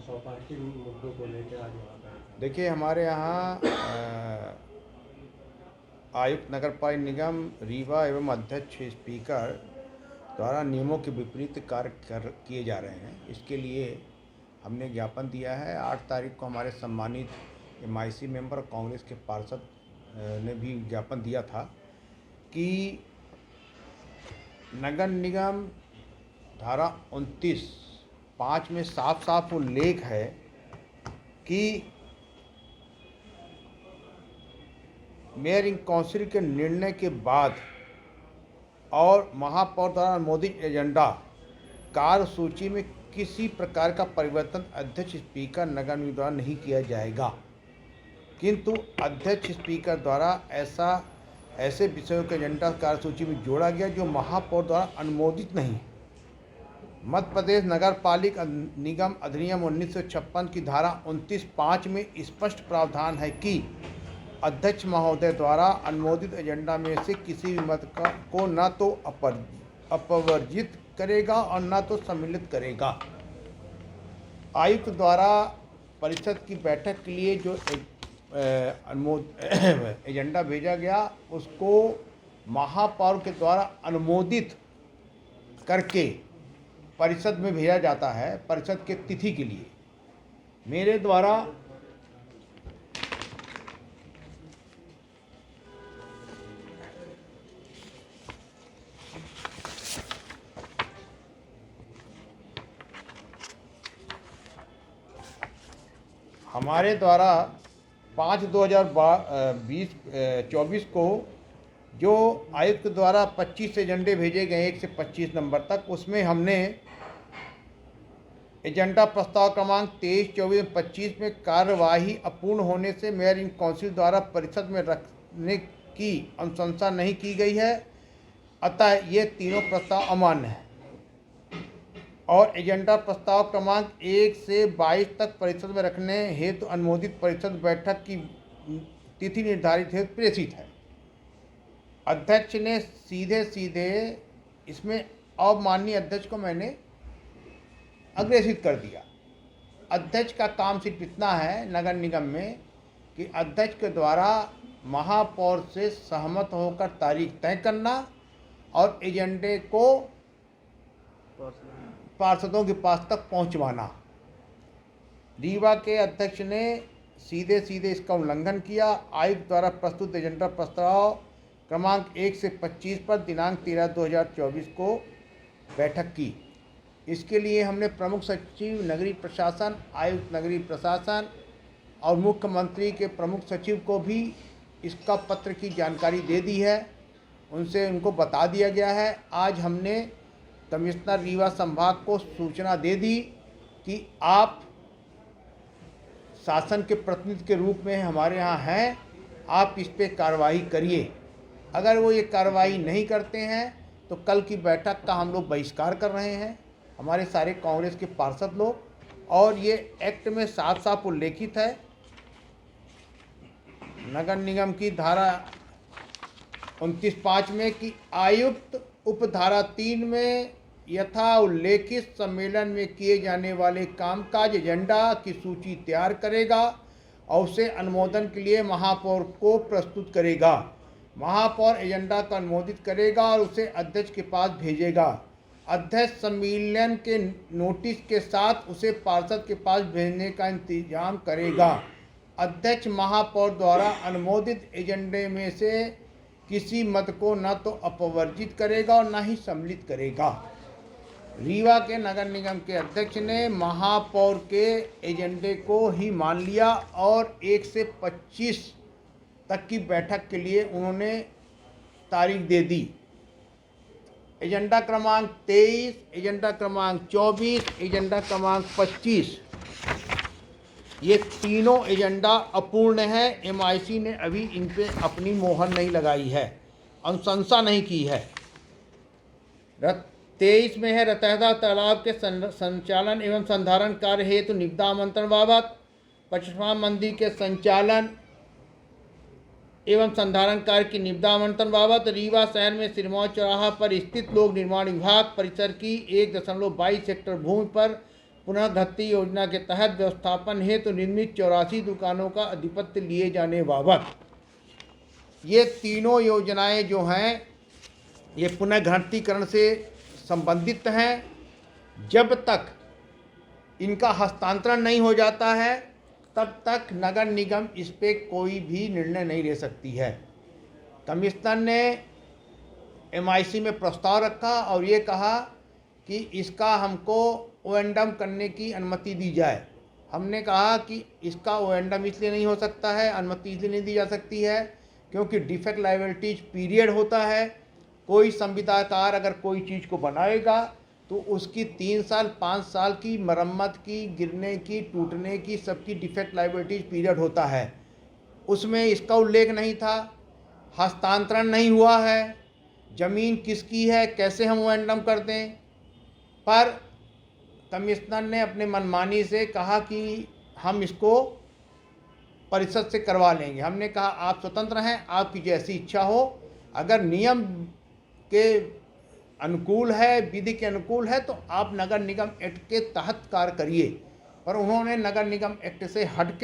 सौंपा, किन मुद्दों को लेकर आज वहाँ पर? देखिए, हमारे यहाँ आयुक्त नगरपालिका निगम रीवा एवं अध्यक्ष स्पीकर द्वारा नियमों के विपरीत कार्य किए जा रहे हैं। इसके लिए हमने ज्ञापन दिया है। 8 तारीख को हमारे सम्मानित एमआईसी मेंबर कांग्रेस के पार्षद ने भी ज्ञापन दिया था कि नगर निगम धारा 29(5) में साफ साफ उल्लेख है कि मेयर इन काउंसिल के निर्णय के बाद और महापौर द्वारा अनुमोदित एजेंडा कार्य सूची में किसी प्रकार का परिवर्तन अध्यक्ष स्पीकर नगर निगम द्वारा नहीं किया जाएगा। किंतु अध्यक्ष स्पीकर द्वारा ऐसे विषयों के एजेंडा कार्य सूची में जोड़ा गया जो महापौर द्वारा अनुमोदित नहीं। मध्य प्रदेश नगर पालिका निगम अधिनियम 1956 की धारा 29(5) में स्पष्ट प्रावधान है कि अध्यक्ष महोदय द्वारा अनुमोदित एजेंडा में से किसी भी मत को न तो अपवर्जित करेगा और न तो सम्मिलित करेगा। आयुक्त द्वारा परिषद की बैठक के लिए जो एजेंडा भेजा गया उसको महापौर के द्वारा अनुमोदित करके परिषद में भेजा जाता है परिषद के तिथि के लिए। मेरे द्वारा हमारे द्वारा 5/2024 को जो आयुक्त द्वारा 25 एजेंडे भेजे गए 1 से 25 नंबर तक, उसमें हमने एजेंडा प्रस्ताव क्रमांक 23, 24, 25 में कार्यवाही अपूर्ण होने से मेयर इन काउंसिल द्वारा परिषद में रखने की अनुशंसा नहीं की गई है, अतः ये तीनों प्रस्ताव अमान्य हैं। और एजेंडा प्रस्ताव क्रमांक 1 से 22 तक परिषद में रखने हेतु अनुमोदित परिषद बैठक की तिथि निर्धारित हेतु प्रेषित है। अध्यक्ष ने सीधे इसमें अवमाननीय अध्यक्ष को मैंने अग्रेसित कर दिया। अध्यक्ष का काम सिर्फ इतना है नगर निगम में कि अध्यक्ष के द्वारा महापौर से सहमत होकर तारीख तय करना और एजेंडे को पार्षदों के पास तक पहुंचवाना। रीवा के अध्यक्ष ने सीधे इसका उल्लंघन किया। आयुक्त द्वारा प्रस्तुत एजेंडा प्रस्ताव क्रमांक 1 से 25 पर दिनांक 13/2024 को बैठक की। इसके लिए हमने प्रमुख सचिव नगरीय प्रशासन, आयुक्त नगरीय प्रशासन और मुख्यमंत्री के प्रमुख सचिव को भी इसका पत्र की जानकारी दे दी है। उनको बता दिया गया है। आज हमने कमिश्नर रीवा संभाग को सूचना दे दी कि आप शासन के प्रतिनिधि के रूप में हमारे यहाँ हैं, आप इस पे कार्रवाई करिए। अगर वो ये कार्रवाई नहीं करते हैं तो कल की बैठक का हम लोग बहिष्कार कर रहे हैं, हमारे सारे कांग्रेस के पार्षद लोग। और ये एक्ट में साफ साफ उल्लेखित है नगर निगम की धारा 29(5) में कि आयुक्त उपधारा 3 में यथा उल्लेखित सम्मेलन में किए जाने वाले कामकाज एजेंडा की सूची तैयार करेगा और उसे अनुमोदन के लिए महापौर को प्रस्तुत करेगा। महापौर एजेंडा को अनुमोदित करेगा और उसे अध्यक्ष के पास भेजेगा। अध्यक्ष सम्मेलन के नोटिस के साथ उसे पार्षद के पास भेजने का इंतजाम करेगा। अध्यक्ष महापौर द्वारा अनुमोदित एजेंडे में से किसी मत को न तो अपवर्जित करेगा और न ही सम्मिलित करेगा। रीवा के नगर निगम के अध्यक्ष ने महापौर के एजेंडे को ही मान लिया और 1 से 25 तक की बैठक के लिए उन्होंने तारीख दे दी। एजेंडा क्रमांक 23, एजेंडा क्रमांक 24, एजेंडा क्रमांक 25, ये तीनों एजेंडा अपूर्ण है। एमआईसी ने अभी इन पे अपनी मोहर नहीं लगाई है, अनुशंसा नहीं की है। 23 में है रतहदा तालाब के संचालन एवं संधारण कार्य हेतु निविदा आमंत्रण बाबत, 55 मंदिर के संचालन एवं संधारण कार्य की निविदा आमंत्रण बाबत, रीवा शहर में सिरमौर चौराहा पर स्थित लोक निर्माण विभाग परिसर की 1.22 हेक्टेयर भूमि पर पुनर्गति योजना के तहत व्यवस्थापन हेतु निर्मित 84 दुकानों का अधिपत्य लिए जाने बाबत। ये तीनों योजनाएं जो हैं ये पुनर्गठनीकरण से संबंधित हैं। जब तक इनका हस्तांतरण नहीं हो जाता है तब तक नगर निगम इस पे कोई भी निर्णय नहीं ले सकती है। कमिश्नर ने MIC में प्रस्ताव रखा और ये कहा कि इसका हमको ओएंडम करने की अनुमति दी जाए। हमने कहा कि इसका ओएंडम इसलिए नहीं हो सकता है, अनुमति इसलिए नहीं दी जा सकती है क्योंकि डिफेक्ट लायबिलिटीज पीरियड होता है। कोई संविदाकार अगर कोई चीज़ को बनाएगा तो उसकी 3 साल 5 साल की मरम्मत की, गिरने की, टूटने की, सबकी डिफेक्ट लायबिलिटीज पीरियड होता है। उसमें इसका उल्लेख नहीं था। हस्तांतरण नहीं हुआ है, ज़मीन किसकी है, कैसे हम ओएंडम कर दें। पर कमिश्नर ने अपने मनमानी से कहा कि हम इसको परिषद से करवा लेंगे। हमने कहा आप स्वतंत्र हैं, आपकी जैसी इच्छा हो। अगर नियम के अनुकूल है, विधि के अनुकूल है तो आप नगर निगम एक्ट के तहत कार्य करिए। पर उन्होंने नगर निगम एक्ट से हट के